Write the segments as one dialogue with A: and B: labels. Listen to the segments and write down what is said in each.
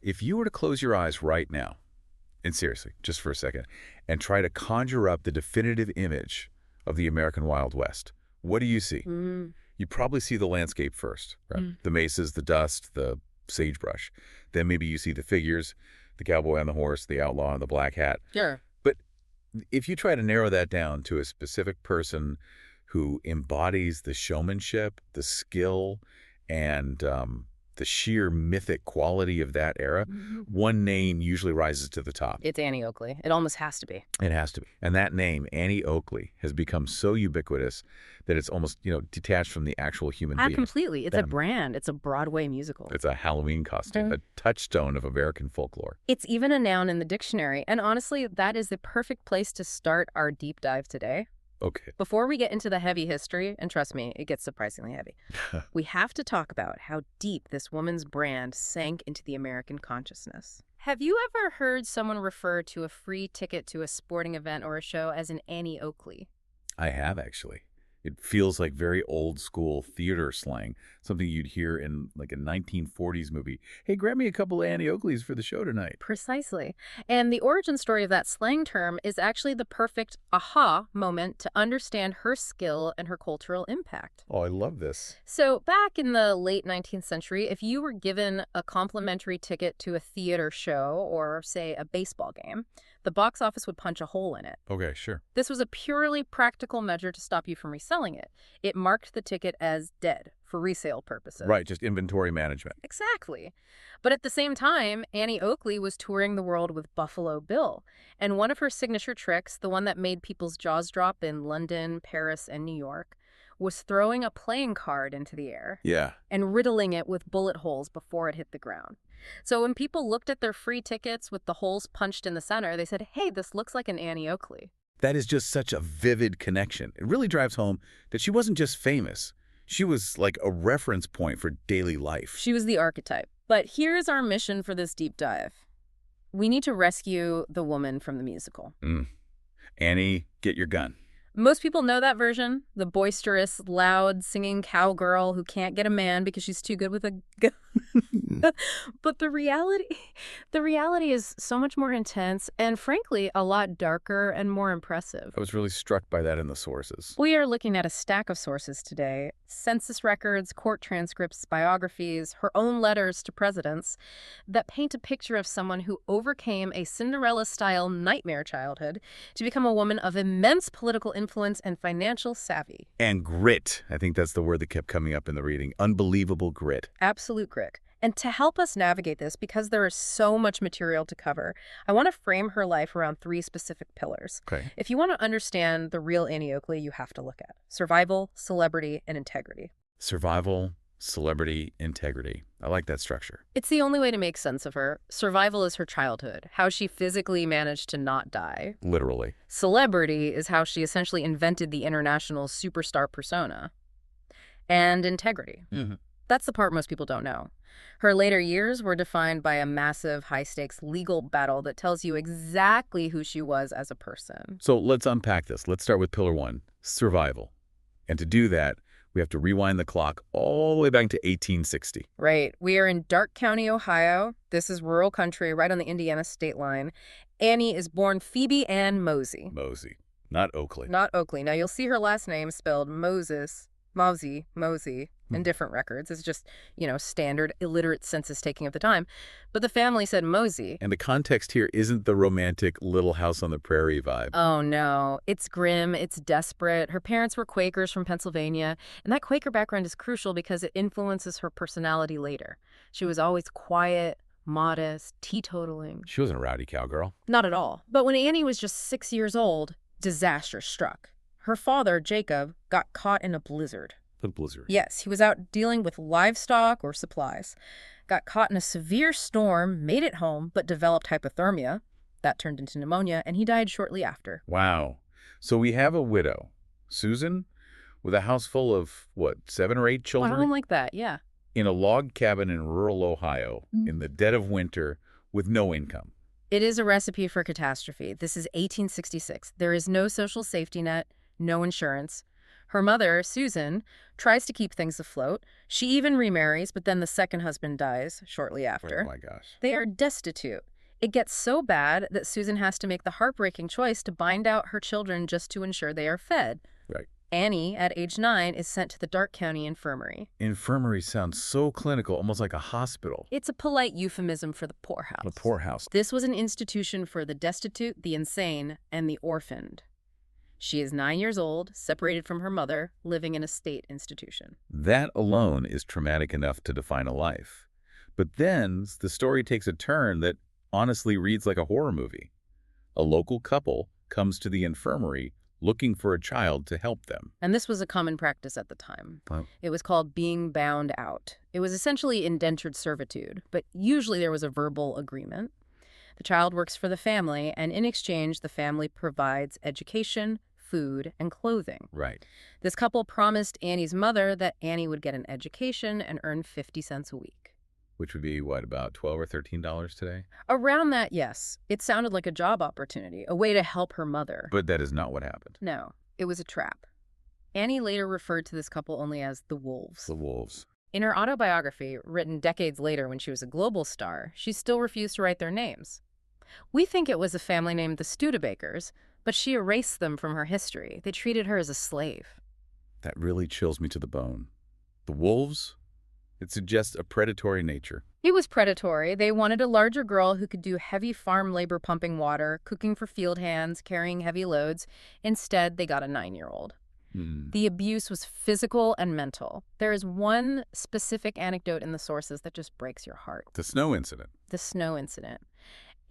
A: If you were to close your eyes right now, and seriously, just for a second, and try to conjure up the definitive image of the American Wild West, what do you see? You probably see the landscape first, right? The mesas, the dust, the sagebrush. Then maybe you see the figures, the cowboy on the horse, the outlaw in the black hat.
B: Sure.
A: But if you try to narrow that down to a specific person who embodies the showmanship, the skill, and the sheer mythic quality of that era, one name usually rises to the top.
B: It's Annie Oakley. It almost has to be.
A: It has to be. And that name, Annie Oakley, has become so ubiquitous that it's almost, detached from the actual human being.
B: Completely. It's a brand. It's a Broadway musical.
A: It's a Halloween costume, a touchstone of American folklore.
B: It's even a noun in the dictionary. And honestly, that is the perfect place to start our deep dive today.
A: Okay.
B: Before we get into the heavy history, and trust me, it gets surprisingly heavy, we have to talk about how deep this woman's brand sank into the American consciousness. Have you ever heard someone refer to a free ticket to a sporting event or a show as an Annie Oakley?
A: I have, actually. It feels like very old school theater slang, something you'd hear in like a 1940s movie. Hey, grab me a couple of Annie Oakleys for the show tonight.
B: Precisely. And the origin story of that slang term is actually the perfect aha moment to understand her skill and her cultural impact.
A: Oh, I love this.
B: So back in the late 19th century, if you were given a complimentary ticket to a theater show or, say, a baseball game, the box office would punch a hole in it.
A: Okay, sure.
B: This was a purely practical measure to stop you from reselling it. It marked the ticket as dead for resale purposes.
A: Right, just inventory management.
B: Exactly. But at the same time, Annie Oakley was touring the world with Buffalo Bill. And one of her signature tricks, the one that made people's jaws drop in London, Paris, and New York, was throwing a playing card into the air.
A: Yeah.
B: And riddling it with bullet holes before it hit the ground. So when people looked at their free tickets with the holes punched in the center, they said, hey, this looks like an Annie Oakley.
A: That is just such a vivid connection. It really drives home that she wasn't just famous. She was like a reference point for daily life.
B: She was the archetype. But here's our mission for this deep dive. We need to rescue the woman from the musical.
A: Annie, get your gun.
B: Most people know that version, the boisterous, loud, singing cowgirl who can't get a man because she's too good with a gun. But the reality is so much more intense and, frankly, a lot darker and more impressive.
A: I was really struck by that in the sources.
B: We are looking at a stack of sources today. Census records, court transcripts, biographies, her own letters to presidents that paint a picture of someone who overcame a Cinderella-style nightmare childhood to become a woman of immense political influence and financial savvy.
A: And grit. I think that's the word that kept coming up in the reading. Unbelievable grit.
B: Absolute grit. And to help us navigate this, because there is so much material to cover, I want to frame her life around 3 specific pillars.
A: Okay.
B: If you want to understand the real Annie Oakley, you have to look at survival, celebrity, and integrity.
A: Survival, celebrity, integrity. I like that structure.
B: It's the only way to make sense of her. Survival is her childhood, how she physically managed to not die.
A: Literally.
B: Celebrity is how she essentially invented the international superstar persona. And integrity. That's the part most people don't know. Her later years were defined by a massive, high-stakes legal battle that tells you exactly who she was as a person.
A: So let's unpack this. Let's start with pillar 1, survival. And to do that, we have to rewind the clock all the way back to 1860.
B: Right. We are in Darke County, Ohio. This is rural country right on the Indiana state line. Annie is born Phoebe Ann Mosey.
A: Mosey, not Oakley.
B: Not Oakley. Now, you'll see her last name spelled Mosey, in different records. It's just, standard illiterate census taking of the time. But the family said Mosey.
A: And the context here isn't the romantic Little House on the Prairie vibe.
B: Oh, no. It's grim. It's desperate. Her parents were Quakers from Pennsylvania. And that Quaker background is crucial because it influences her personality later. She was always quiet, modest, teetotaling.
A: She wasn't a rowdy cowgirl.
B: Not at all. But when Annie was just 6 years old, disaster struck. Her father, Jacob, got caught in a blizzard.
A: A blizzard?
B: Yes, he was out dealing with livestock or supplies. Got caught in a severe storm, made it home, but developed hypothermia. That turned into pneumonia, and he died shortly after.
A: Wow. So we have a widow, Susan, with a house full of, 7 or 8 children?
B: Something like that, yeah.
A: In a log cabin in rural Ohio, in the dead of winter, with no income.
B: It is a recipe for catastrophe. This is 1866. There is no social safety net, no insurance. Her mother, Susan, tries to keep things afloat. She even remarries, but then the second husband dies shortly after.
A: Oh my gosh.
B: They are destitute. It gets so bad that Susan has to make the heartbreaking choice to bind out her children just to ensure they are fed.
A: Right.
B: Annie, at age 9, is sent to the Dark County Infirmary.
A: Infirmary sounds so clinical, almost like a hospital.
B: It's a polite euphemism for the poorhouse.
A: The poorhouse.
B: This was an institution for the destitute, the insane, and the orphaned. She is 9 years old, separated from her mother, living in a state institution.
A: That alone is traumatic enough to define a life. But then the story takes a turn that honestly reads like a horror movie. A local couple comes to the infirmary looking for a child to help them.
B: And this was a common practice at the time.
A: Wow.
B: It was called being bound out. It was essentially indentured servitude, but usually there was a verbal agreement. The child works for the family, and in exchange, the family provides education, food, and clothing.
A: Right.
B: This couple promised Annie's mother that Annie would get an education and earn 50 cents a week.
A: Which would be, what, about $12 or $13 today?
B: Around that, yes. It sounded like a job opportunity, a way to help her mother.
A: But that is not what happened.
B: No, it was a trap. Annie later referred to this couple only as the Wolves.
A: The Wolves.
B: In her autobiography, written decades later when she was a global star, she still refused to write their names. We think it was a family named the Studebakers, but she erased them from her history. They treated her as a slave.
A: That really chills me to the bone. The Wolves? It suggests a predatory nature.
B: It was predatory. They wanted a larger girl who could do heavy farm labor pumping water, cooking for field hands, carrying heavy loads. Instead, they got a 9-year-old. The abuse was physical and mental. There is one specific anecdote in the sources that just breaks your heart.
A: The snow incident.
B: The snow incident.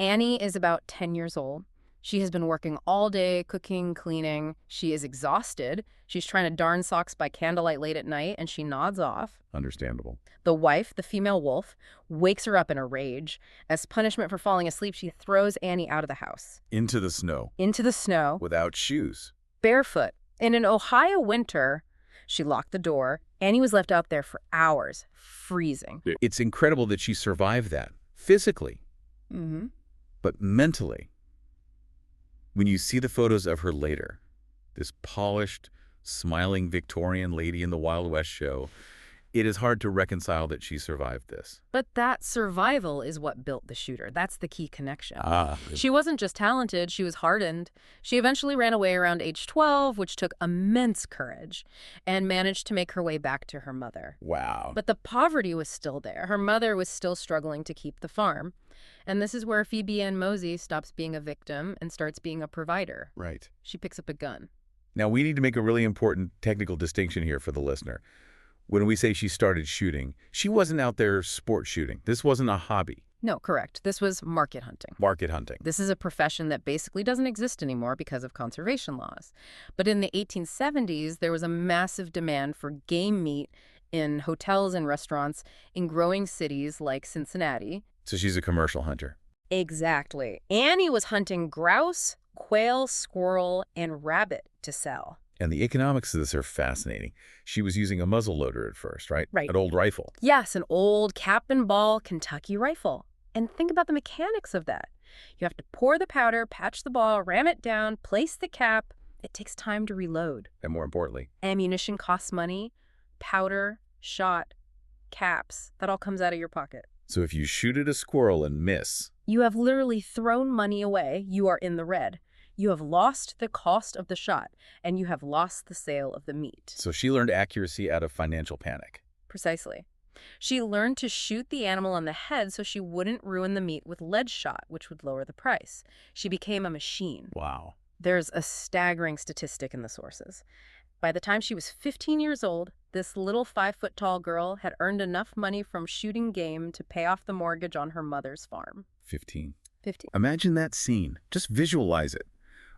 B: Annie is about 10 years old. She has been working all day, cooking, cleaning. She is exhausted. She's trying to darn socks by candlelight late at night, and she nods off.
A: Understandable.
B: The wife, the female wolf, wakes her up in a rage. As punishment for falling asleep, she throws Annie out of the house.
A: Into the snow.
B: Into the snow.
A: Without shoes.
B: Barefoot. In an Ohio winter, she locked the door. Annie was left out there for hours, freezing.
A: It's incredible that she survived that. Physically. But mentally. When you see the photos of her later, this polished, smiling Victorian lady in the Wild West show, it is hard to reconcile that she survived this.
B: But that survival is what built the shooter. That's the key connection.
A: Ah.
B: She wasn't just talented, she was hardened. She eventually ran away around age 12, which took immense courage, and managed to make her way back to her mother.
A: Wow.
B: But the poverty was still there. Her mother was still struggling to keep the farm. And this is where Phoebe Ann Mosey stops being a victim and starts being a provider.
A: Right.
B: She picks up a gun.
A: Now, we need to make a really important technical distinction here for the listener. When we say she started shooting, she wasn't out there sport shooting. This wasn't a hobby.
B: No, correct. This was market hunting.
A: Market hunting.
B: This is a profession that basically doesn't exist anymore because of conservation laws. But in the 1870s, there was a massive demand for game meat in hotels and restaurants in growing cities like Cincinnati.
A: So she's a commercial hunter.
B: Exactly. Annie was hunting grouse, quail, squirrel, and rabbit to sell.
A: And the economics of this are fascinating. She was using a muzzle loader at first, right?
B: Right.
A: An old rifle.
B: Yes, an old cap and ball Kentucky rifle. And think about the mechanics of that. You have to pour the powder, patch the ball, ram it down, place the cap. It takes time to reload.
A: And more importantly,
B: Ammunition costs money. Powder, shot, caps, that all comes out of your pocket.
A: so if you shoot at a squirrel and miss,
B: You have literally thrown money away. You are in the red. You have lost the cost of the shot, and you have lost the sale of the meat.
A: so she learned accuracy out of financial panic.
B: Precisely. She learned to shoot the animal on the head so she wouldn't ruin the meat with lead shot, which would lower the price. She became a machine.
A: Wow.
B: There's a staggering statistic in the sources. By the time she was 15 years old, this little 5-foot-tall girl had earned enough money from shooting game to pay off the mortgage on her mother's farm.
A: 15.
B: 15.
A: Imagine that scene. Just visualize it.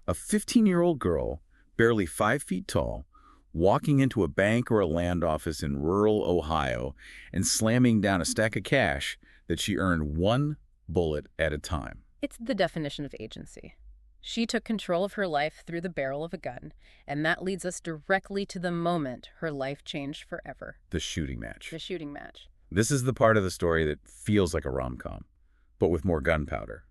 A: A 15-year-old girl, barely 5 feet tall, walking into a bank or a land office in rural Ohio and slamming down a stack of cash that she earned one bullet at a time.
B: It's the definition of agency. She took control of her life through the barrel of a gun, and that leads us directly to the moment her life changed forever.
A: The shooting match.
B: The shooting match.
A: This is the part of the story that feels like a rom-com, but with more gunpowder.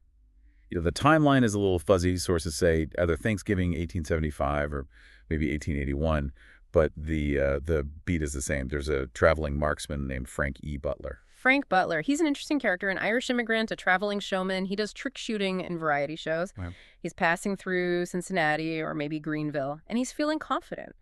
A: The timeline is a little fuzzy. Sources say either Thanksgiving 1875 or maybe 1881, But the beat is the same. There's a traveling marksman named Frank E. Butler.
B: Frank Butler. He's an interesting character, an Irish immigrant, a traveling showman. He does trick shooting in variety shows.
A: Wow.
B: He's passing through Cincinnati or maybe Greenville, and he's feeling confident.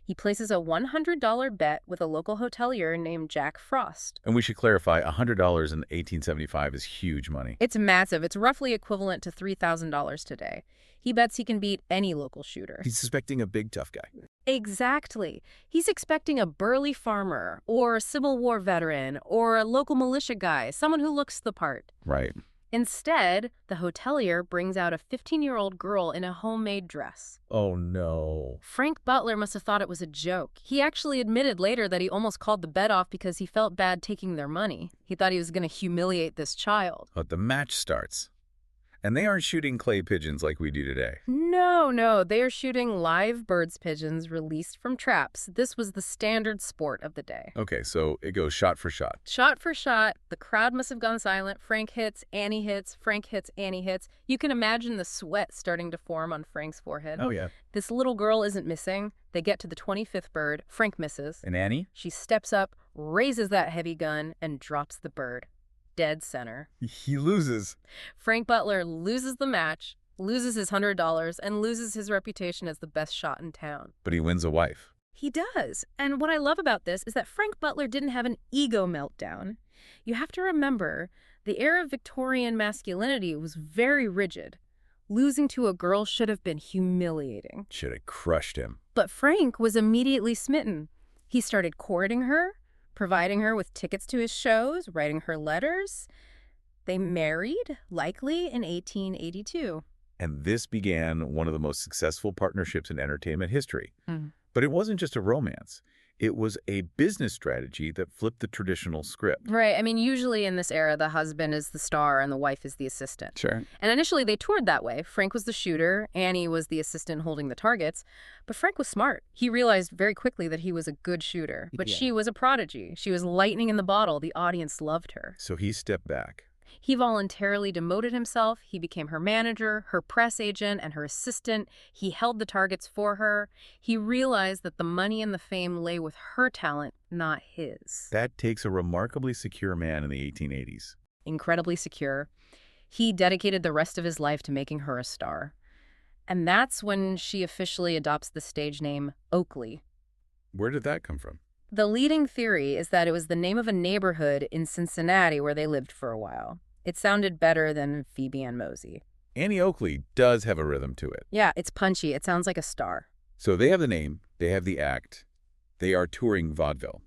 B: He places a $100 bet with a local hotelier named Jack Frost.
A: And we should clarify, $100 in 1875 is huge money.
B: It's massive. It's roughly equivalent to $3,000 today. He bets he can beat any local shooter.
A: He's suspecting a big tough guy.
B: Exactly. He's expecting a burly farmer or a Civil War veteran or a local militia guy, someone who looks the part.
A: Right.
B: Instead, the hotelier brings out a 15-year-old girl in a homemade dress.
A: Oh, no.
B: Frank Butler must have thought it was a joke. He actually admitted later that he almost called the bet off because he felt bad taking their money. He thought he was going to humiliate this child.
A: But the match starts. And they aren't shooting clay pigeons like we do today.
B: No. They are shooting live birds pigeons released from traps. This was the standard sport of the day.
A: Okay, so it goes shot for shot.
B: Shot for shot. The crowd must have gone silent. Frank hits, Annie hits, Frank hits, Annie hits. You can imagine the sweat starting to form on Frank's forehead.
A: Oh, yeah.
B: This little girl isn't missing. They get to the 25th bird. Frank misses.
A: And Annie?
B: She steps up, raises that heavy gun, and drops the bird. Dead center.
A: He loses.
B: Frank Butler loses the match, loses his $100, and loses his reputation as the best shot in town.
A: But he wins a wife.
B: He does. And what I love about this is that Frank Butler didn't have an ego meltdown. You have to remember, the era of Victorian masculinity was very rigid. Losing to a girl should have been humiliating.
A: Should have crushed him.
B: But Frank was immediately smitten. He started courting her, providing her with tickets to his shows, writing her letters. They married, likely in 1882.
A: And this began one of the most successful partnerships in entertainment history.
B: Mm.
A: But it wasn't just a romance. It was a business strategy that flipped the traditional script.
B: Right. I mean, usually in this era, the husband is the star and the wife is the assistant.
A: Sure.
B: And initially they toured that way. Frank was the shooter, Annie was the assistant holding the targets. But Frank was smart. He realized very quickly that he was a good shooter. But she was a prodigy. She was lightning in the bottle. The audience loved her.
A: So he stepped back.
B: He voluntarily demoted himself. He became her manager, her press agent, and her assistant. He held the targets for her. He realized that the money and the fame lay with her talent, not his.
A: That takes a remarkably secure man in the 1880s.
B: Incredibly secure. He dedicated the rest of his life to making her a star. And that's when she officially adopts the stage name Oakley.
A: Where did that come from?
B: The leading theory is that it was the name of a neighborhood in Cincinnati where they lived for a while. It sounded better than Phoebe Ann Mosey.
A: Annie Oakley does have a rhythm to it.
B: Yeah, it's punchy. It sounds like a star.
A: So they have the name, they have the act, they are touring vaudeville.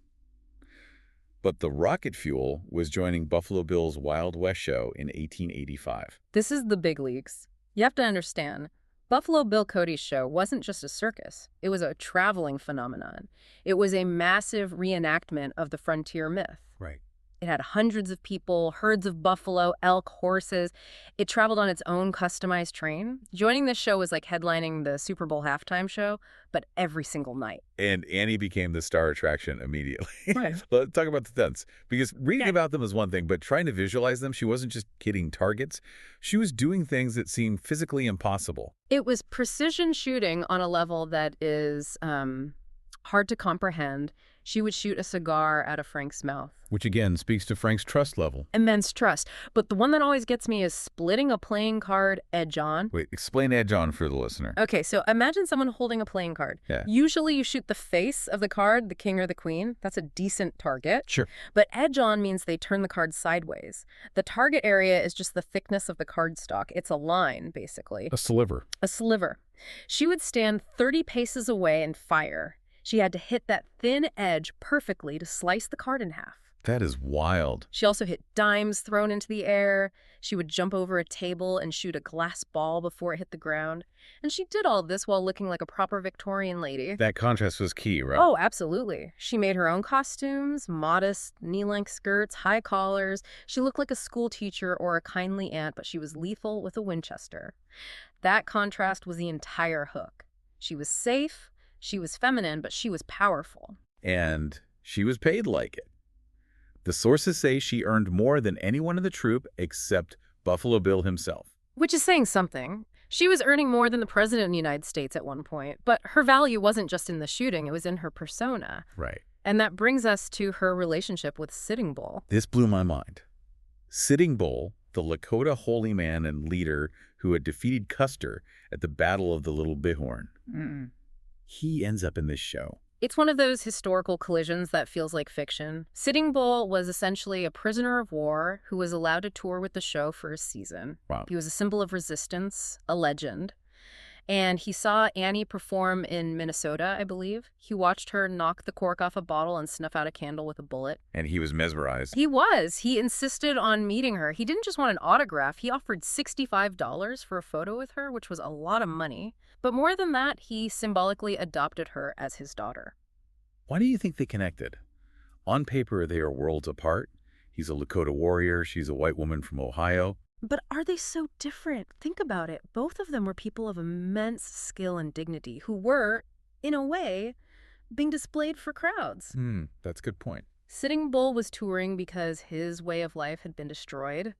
A: But the rocket fuel was joining Buffalo Bill's Wild West show in 1885.
B: This is the big leagues. You have to understand, Buffalo Bill Cody's show wasn't just a circus. It was a traveling phenomenon. It was a massive reenactment of the frontier myth.
A: Right.
B: It had hundreds of people, herds of buffalo, elk, horses. It traveled on its own customized train. Joining this show was like headlining the Super Bowl halftime show, but every single night.
A: And Annie became the star attraction immediately.
B: Right.
A: Let's talk about the stunts. Because reading about them is one thing, but trying to visualize them, she wasn't just hitting targets. She was doing things that seemed physically impossible.
B: It was precision shooting on a level that is hard to comprehend. She would shoot a cigar out of Frank's mouth.
A: Which again speaks to Frank's trust level.
B: Immense trust. But the one that always gets me is splitting a playing card edge on.
A: Wait, explain edge on for the listener.
B: Okay, so imagine someone holding a playing card.
A: Yeah.
B: Usually you shoot the face of the card, the king or the queen. That's a decent target.
A: Sure.
B: But edge on means they turn the card sideways. The target area is just the thickness of the cardstock. It's a line, basically.
A: A sliver.
B: A sliver. She would stand 30 paces away and fire. She had to hit that thin edge perfectly to slice the card in half.
A: That is wild.
B: She also hit dimes thrown into the air. She would jump over a table and shoot a glass ball before it hit the ground. And she did all this while looking like a proper Victorian lady.
A: That contrast was key, right?
B: Oh, absolutely. She made her own costumes, modest, knee-length skirts, high collars. She looked like a school teacher or a kindly aunt, but she was lethal with a Winchester. That contrast was the entire hook. She was safe, she was feminine, but she was powerful.
A: And she was paid like it. The sources say she earned more than anyone in the troupe except Buffalo Bill himself.
B: Which is saying something. She was earning more than the president of the United States at one point, but her value wasn't just in the shooting, it was in her persona.
A: Right.
B: And that brings us to her relationship with Sitting Bull.
A: This blew my mind. Sitting Bull, the Lakota holy man and leader who had defeated Custer at the Battle of the Little Bighorn. He ends up in this show.
B: It's one of those historical collisions that feels like fiction. Sitting Bull was essentially a prisoner of war who was allowed to tour with the show for a season.
A: Wow.
B: He was a symbol of resistance, a legend. And he saw Annie perform in Minnesota, I believe. He watched her knock the cork off a bottle and snuff out a candle with a bullet.
A: And he was mesmerized.
B: He was. He insisted on meeting her. He didn't just want an autograph. He offered $65 for a photo with her, which was a lot of money. But more than that, he symbolically adopted her as his daughter.
A: Why do you think they connected? On paper, they are worlds apart. He's a Lakota warrior. She's a white woman from Ohio.
B: But are they so different? Think about it. Both of them were people of immense skill and dignity who were, in a way, being displayed for crowds.
A: That's a good point.
B: Sitting Bull was touring because his way of life had been destroyed.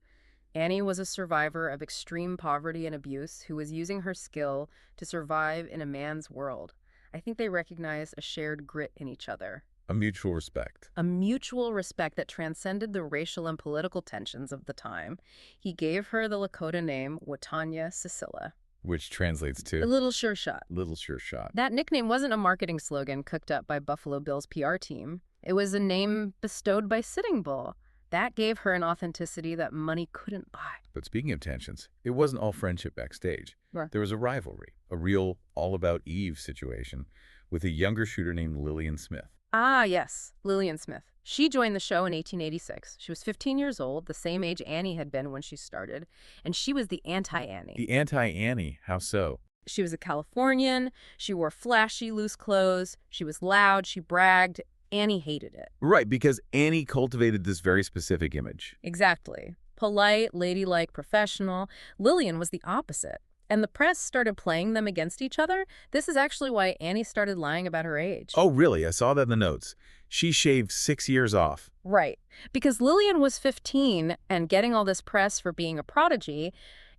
B: Annie was a survivor of extreme poverty and abuse who was using her skill to survive in a man's world. I think they recognized a shared grit in each other.
A: A mutual respect.
B: A mutual respect that transcended the racial and political tensions of the time. He gave her the Lakota name Watanya Cicilla.
A: Which translates to?
B: A little sure shot.
A: Little sure shot.
B: That nickname wasn't a marketing slogan cooked up by Buffalo Bill's PR team. It was a name bestowed by Sitting Bull. That gave her an authenticity that money couldn't buy.
A: But speaking of tensions, it wasn't all friendship backstage.
B: Right.
A: There was a rivalry, a real all-about-Eve situation with a younger shooter named Lillian Smith.
B: Ah, yes, Lillian Smith. She joined the show in 1886. She was 15 years old, the same age Annie had been when she started, and she was the anti-Annie.
A: The anti-Annie? How so?
B: She was a Californian. She wore flashy, loose clothes. She was loud. She bragged. Annie hated it.
A: Right, because Annie cultivated this very specific image.
B: Exactly. Polite, ladylike, professional. Lillian was the opposite. And the press started playing them against each other. This is actually why Annie started lying about her age.
A: Oh, really? I saw that in the notes. She shaved 6 years off.
B: Right. Because Lillian was 15 and getting all this press for being a prodigy.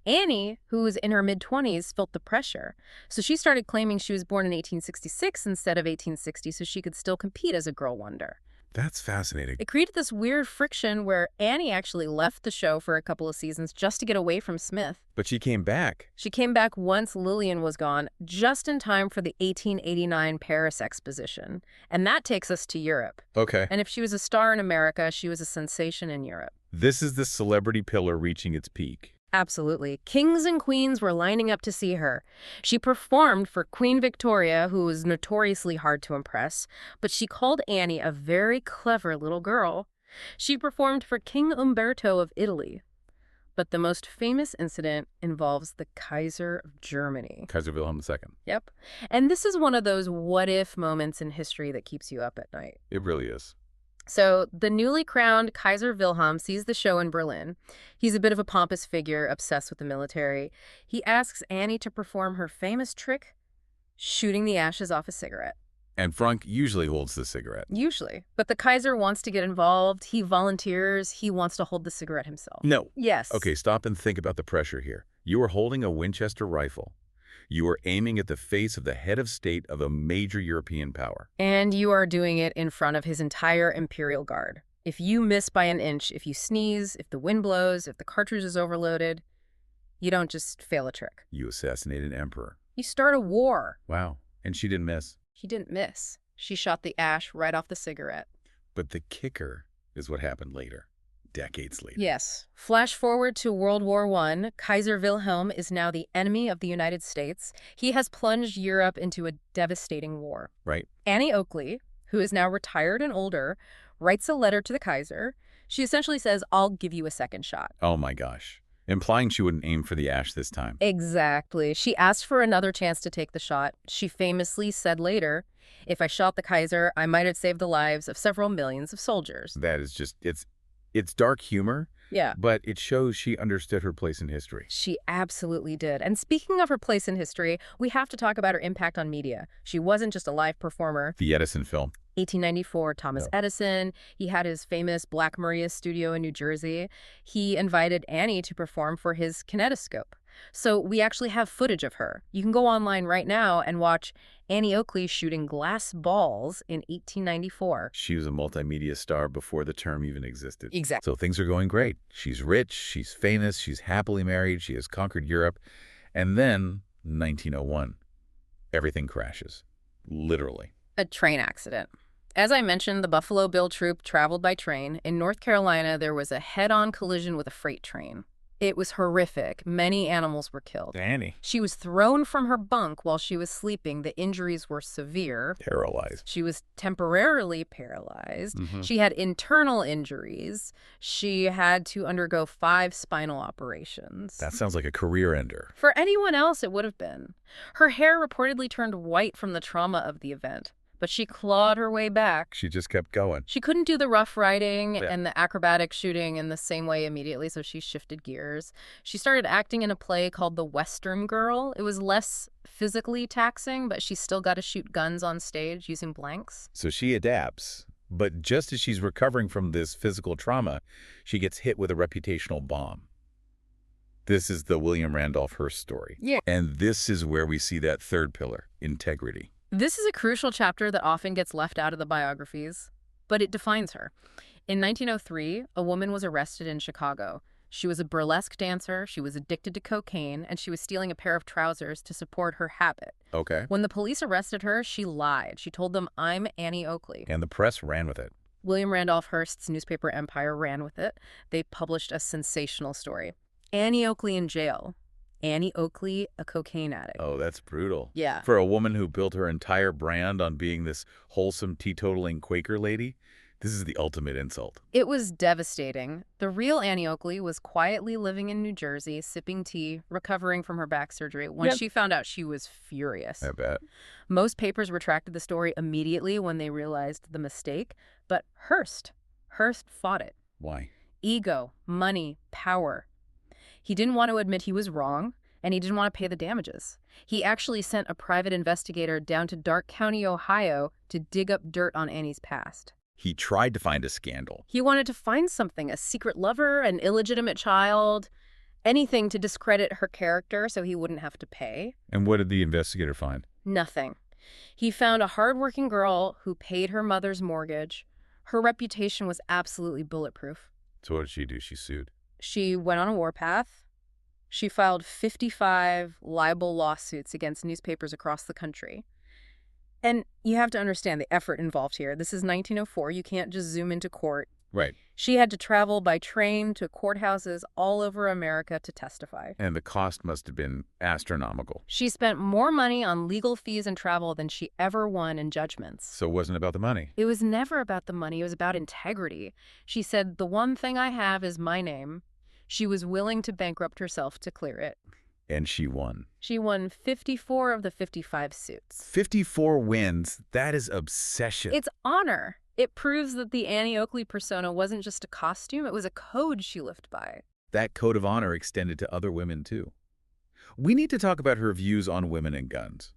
B: Annie, who was in her mid-20s, felt the pressure. So she started claiming she was born in 1866 instead of 1860 so she could still compete as a girl wonder.
A: That's fascinating.
B: It created this weird friction where Annie actually left the show for a couple of seasons just to get away from Smith.
A: But she came back.
B: She came back once Lillian was gone, just in time for the 1889 Paris Exposition. And that takes us to Europe.
A: Okay.
B: And if she was a star in America, she was a sensation in Europe.
A: This is the celebrity pillar reaching its peak.
B: Absolutely. Kings and queens were lining up to see her. She performed for Queen Victoria, who was notoriously hard to impress, but she called Annie a very clever little girl. She performed for King Umberto of Italy. But the most famous incident involves the Kaiser of Germany.
A: Kaiser Wilhelm II.
B: Yep. And this is one of those what-if moments in history that keeps you up at night.
A: It really is.
B: So the newly crowned Kaiser Wilhelm sees the show in Berlin. He's a bit of a pompous figure, obsessed with the military. He asks Annie to perform her famous trick, shooting the ashes off a cigarette.
A: And Frank usually holds the cigarette.
B: Usually. But the Kaiser wants to get involved. He volunteers. He wants to hold the cigarette himself.
A: No.
B: Yes.
A: Okay, stop and think about the pressure here. You are holding a Winchester rifle. You are aiming at the face of the head of state of a major European power.
B: And you are doing it in front of his entire Imperial Guard. If you miss by an inch, if you sneeze, if the wind blows, if the cartridge is overloaded, you don't just fail a trick.
A: You assassinate an emperor.
B: You start a war.
A: Wow. And she didn't miss.
B: She didn't miss. She shot the ash right off the cigarette.
A: But the kicker is what happened later. Decades later.
B: Yes. Flash forward to World War I. Kaiser Wilhelm is now the enemy of the United States. He has plunged Europe into a devastating war.
A: Right.
B: Annie Oakley, who is now retired and older, writes a letter to the Kaiser. She essentially says, I'll give you a second shot.
A: Oh my gosh. Implying she wouldn't aim for the ash this time.
B: Exactly. She asked for another chance to take the shot. She famously said later, if I shot the Kaiser, I might have saved the lives of several millions of soldiers.
A: That is just, it's dark humor.
B: Yeah.
A: But it shows she understood her place in history.
B: She absolutely did. And speaking of her place in history, we have to talk about her impact on media. She wasn't just a live performer.
A: The Edison film.
B: 1894, Thomas Edison. He had his famous Black Maria studio in New Jersey. He invited Annie to perform for his kinetoscope. So we actually have footage of her. You can go online right now and watch Annie Oakley shooting glass balls in 1894.
A: She was a multimedia star before the term even existed.
B: Exactly.
A: So things are going great. She's rich, she's famous, she's happily married, she has conquered Europe. And then, 1901, everything crashes. Literally.
B: A train accident. As I mentioned, the Buffalo Bill troupe traveled by train. In North Carolina, there was a head-on collision with a freight train. It was horrific. Many animals were killed.
A: Annie.
B: She was thrown from her bunk while she was sleeping. The injuries were severe.
A: Paralyzed.
B: She was temporarily paralyzed.
A: Mm-hmm.
B: She had internal injuries. She had to undergo 5 spinal operations.
A: That sounds like a career ender.
B: For anyone else, it would have been. Her hair reportedly turned white from the trauma of the event, but she clawed her way back.
A: She just kept going.
B: She couldn't do the rough riding
A: Yeah.
B: and the acrobatic shooting in the same way immediately, so she shifted gears. She started acting in a play called The Western Girl. It was less physically taxing, but she still got to shoot guns on stage using blanks.
A: So she adapts. But just as she's recovering from this physical trauma, she gets hit with a reputational bomb. This is the William Randolph Hearst story.
B: Yeah.
A: And this is where we see that third pillar, integrity.
B: This is a crucial chapter that often gets left out of the biographies, but it defines her. In 1903, a woman was arrested in Chicago. She was a burlesque dancer, she was addicted to cocaine, and she was stealing a pair of trousers to support her habit.
A: Okay.
B: When the police arrested her, she lied. She told them, "I'm Annie Oakley."
A: And the press ran with it.
B: William Randolph Hearst's newspaper empire ran with it. They published a sensational story. Annie Oakley in jail. Annie Oakley, a cocaine addict.
A: Oh, that's brutal.
B: Yeah.
A: For a woman who built her entire brand on being this wholesome, teetotaling Quaker lady, this is the ultimate insult.
B: It was devastating. The real Annie Oakley was quietly living in New Jersey, sipping tea, recovering from her back surgery. When she found out, she was furious.
A: I bet.
B: Most papers retracted the story immediately when they realized the mistake, but Hearst fought it.
A: Why?
B: Ego, money, power. He didn't want to admit he was wrong, and he didn't want to pay the damages. He actually sent a private investigator down to Dark County, Ohio, to dig up dirt on Annie's past.
A: He tried to find a scandal.
B: He wanted to find something, a secret lover, an illegitimate child, anything to discredit her character so he wouldn't have to pay.
A: And what did the investigator find?
B: Nothing. He found a hardworking girl who paid her mother's mortgage. Her reputation was absolutely bulletproof.
A: So what did she do? She sued.
B: She went on a warpath. She filed 55 libel lawsuits against newspapers across the country. And you have to understand the effort involved here. This is 1904. You can't just zoom into court.
A: Right.
B: She had to travel by train to courthouses all over America to testify.
A: And the cost must have been astronomical.
B: She spent more money on legal fees and travel than she ever won in judgments.
A: So it wasn't about the money.
B: It was never about the money. It was about integrity. She said, "The one thing I have is my name." She was willing to bankrupt herself to clear it.
A: And she won.
B: She won 54 of the 55 suits.
A: 54 wins. That is obsession.
B: It's honor. It proves that the Annie Oakley persona wasn't just a costume, it was a code she lived by.
A: That code of honor extended to other women, too. We need to talk about her views on women and guns.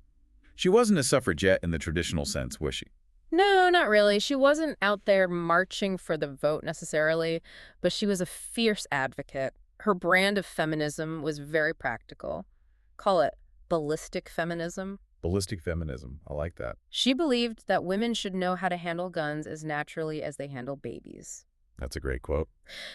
A: She wasn't a suffragette in the traditional sense, was she?
B: No, not really. She wasn't out there marching for the vote necessarily, but she was a fierce advocate. Her brand of feminism was very practical. Call it ballistic feminism.
A: Ballistic feminism. I like that.
B: She believed that women should know how to handle guns as naturally as they handle babies.
A: That's a great quote.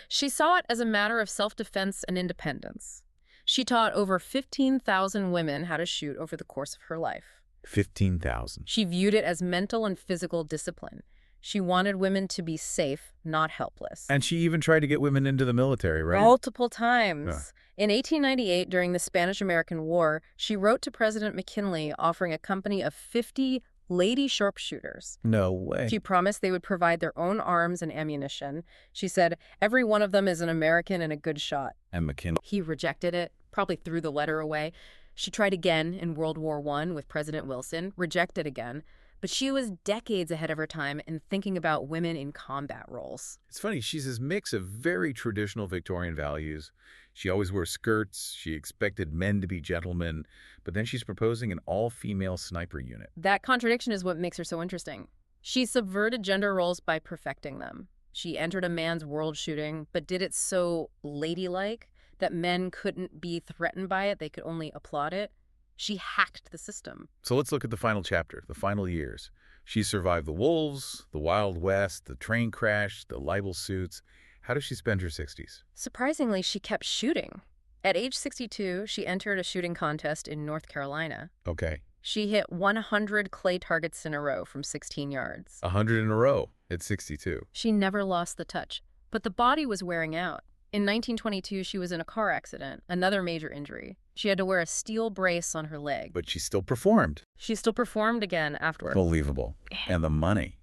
B: She saw it as a matter of self-defense and independence. She taught over 15,000 women how to shoot over the course of her life.
A: 15,000.
B: She viewed it as mental and physical discipline. She wanted women to be safe, not helpless.
A: And she even tried to get women into the military, right?
B: Multiple times.
A: Yeah.
B: In 1898, during the Spanish-American War, she wrote to President McKinley offering a company of 50 lady sharpshooters.
A: No way.
B: She promised they would provide their own arms and ammunition. She said, "Every one of them is an American and a good shot."
A: And McKinley.
B: He rejected it, probably threw the letter away. She tried again in World War I with President Wilson, rejected again. But she was decades ahead of her time in thinking about women in combat roles.
A: It's funny, she's this mix of very traditional Victorian values. She always wore skirts, she expected men to be gentlemen, but then she's proposing an all-female sniper unit.
B: That contradiction is what makes her so interesting. She subverted gender roles by perfecting them. She entered a man's world shooting, but did it so ladylike, that men couldn't be threatened by it, they could only applaud it. She hacked the system.
A: So let's look at the final chapter, the final years. She survived the wolves, the Wild West, the train crash, the libel suits. How does she spend her 60s?
B: Surprisingly, she kept shooting. At age 62, she entered a shooting contest in North Carolina.
A: Okay.
B: She hit 100 clay targets in a row from 16 yards.
A: 100 in a row at 62.
B: She never lost the touch, but the body was wearing out. In 1922, she was in a car accident, another major injury. She had to wear a steel brace on her leg.
A: But she still performed.
B: She still performed again afterward.
A: Unbelievable. And the money.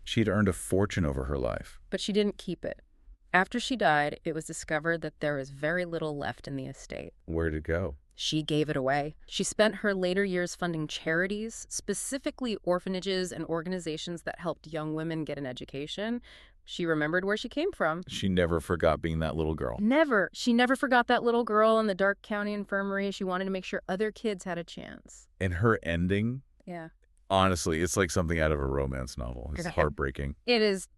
A: She'd earned a fortune over her life.
B: But she didn't keep it. After she died, it was discovered that there was very little left in the estate.
A: Where'd it go?
B: She gave it away. She spent her later years funding charities, specifically orphanages and organizations that helped young women get an education. She remembered where she came from.
A: She never forgot being that little girl.
B: Never. She never forgot that little girl in the Dark County infirmary. She wanted to make sure other kids had a chance.
A: And her ending?
B: Yeah.
A: Honestly, it's like something out of a romance novel. It's heartbreaking.
B: It is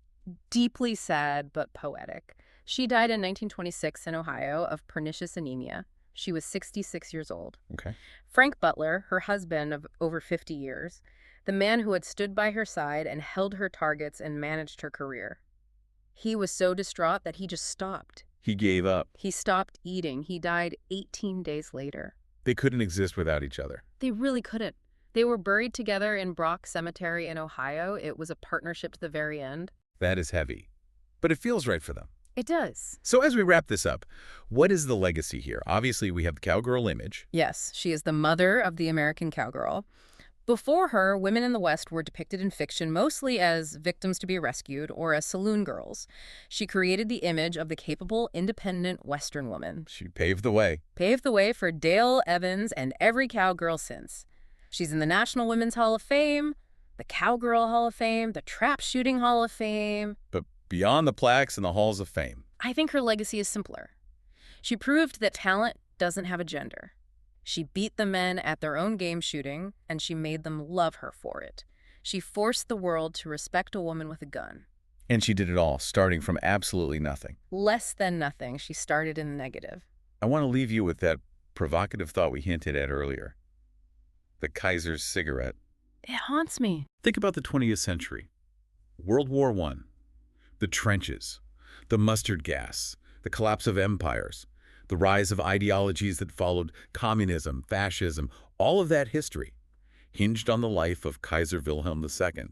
B: deeply sad but poetic. She died in 1926 in Ohio of pernicious anemia. She was 66 years old.
A: Okay.
B: Frank Butler, her husband of over 50 years, the man who had stood by her side and held her targets and managed her career. He was so distraught that he just stopped.
A: He gave up.
B: He stopped eating. He died 18 days later.
A: They couldn't exist without each other.
B: They really couldn't. They were buried together in Brock Cemetery in Ohio. It was a partnership to the very end.
A: That is heavy. But it feels right for them.
B: It does.
A: So as we wrap this up, what is the legacy here? Obviously, we have the cowgirl image.
B: Yes, she is the mother of the American cowgirl. Before her, women in the West were depicted in fiction mostly as victims to be rescued or as saloon girls. She created the image of the capable, independent Western woman.
A: She paved the way.
B: Paved the way for Dale Evans and every cowgirl since. She's in the National Women's Hall of Fame, the Cowgirl Hall of Fame, the Trap Shooting Hall of Fame.
A: But beyond the plaques and the halls of fame,
B: I think her legacy is simpler. She proved that talent doesn't have a gender. She beat the men at their own game shooting, and she made them love her for it. She forced the world to respect a woman with a gun.
A: And she did it all, starting from absolutely nothing.
B: Less than nothing. She started in the negative.
A: I want to leave you with that provocative thought we hinted at earlier. The Kaiser's cigarette.
B: It haunts me.
A: Think about the 20th century. World War I. The trenches. The mustard gas. The collapse of empires. The rise of ideologies that followed communism, fascism, all of that history hinged on the life of Kaiser Wilhelm II.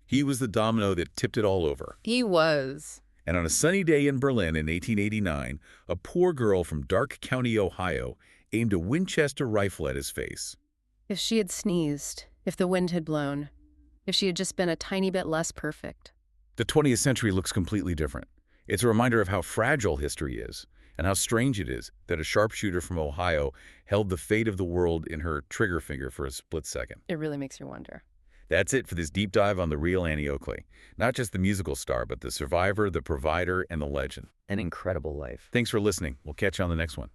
A: He was the domino that tipped it all over.
B: He was.
A: And on a sunny day in Berlin in 1889, a poor girl from Dark County, Ohio, aimed a Winchester rifle at his face.
B: If she had sneezed, if the wind had blown, if she had just been a tiny bit less perfect.
A: The 20th century looks completely different. It's a reminder of how fragile history is, and how strange it is that a sharpshooter from Ohio held the fate of the world in her trigger finger for a split second.
B: It really makes you wonder.
A: That's it for this deep dive on the real Annie Oakley. Not just the musical star, but the survivor, the provider, and the legend.
C: An incredible life.
A: Thanks for listening. We'll catch you on the next one.